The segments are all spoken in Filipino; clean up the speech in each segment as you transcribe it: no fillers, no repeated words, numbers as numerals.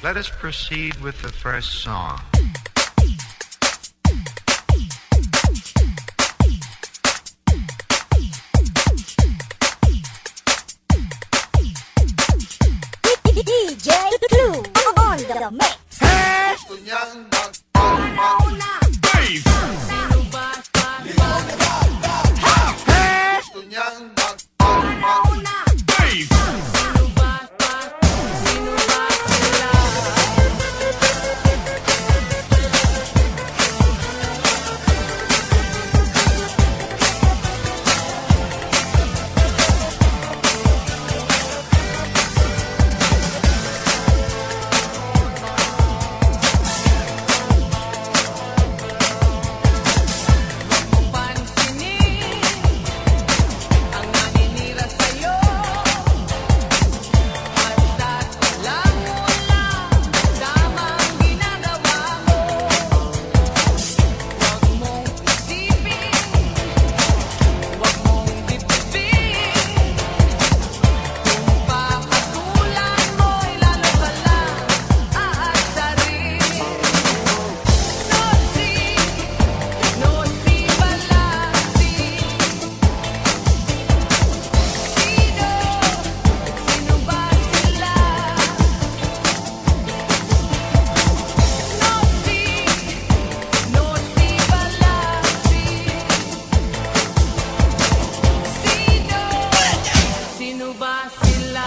Let us proceed with the first song. DJ Clue on the mix. Gusto niyang magpapuna. Sino ba? Gusto niyang magpapuna. Sino ba? Sino ba sila?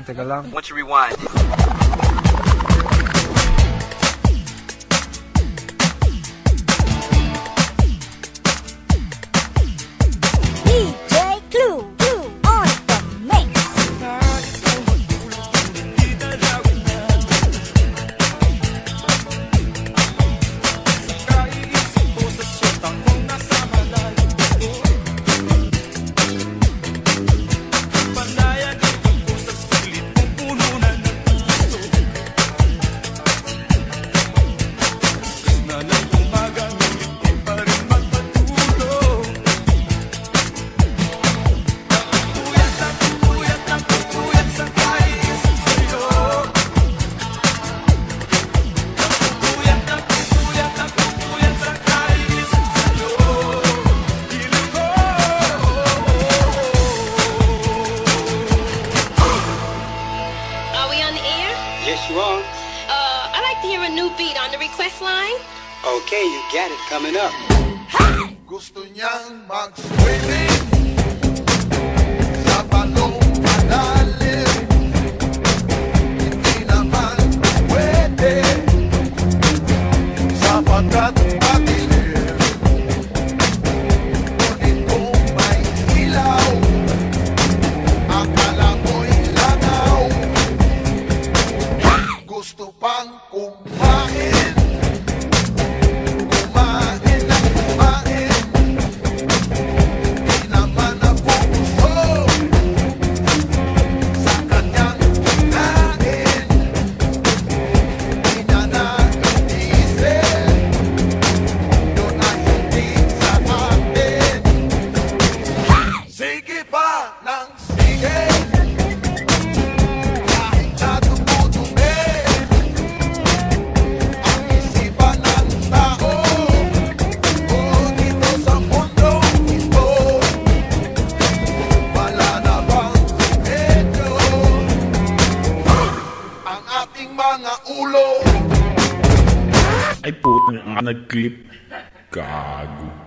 Teka lang. Once you rewind. DJ Clue on the mix. Panayag ko sa sulit mong puno na ng puso. okay, you get it coming up. Gusto niyang mag-swimming sa balong malalim. Hindi naman pwede sapagkat madilim. Ngunit kung may ilaw, akala mo'y langaw. Gusto pang kumain, kumain ng kumain. Di naman napupuso sa kanyang kinain. Di niya naiisip, yun ay hindi sa atin. Sige pa ng sige, kahit na dumudumi ang isipan ng tao. O dito sa mundong ito, wala na bang medyo ang ating mga ulo? Ay puto, nag-clip. Gago.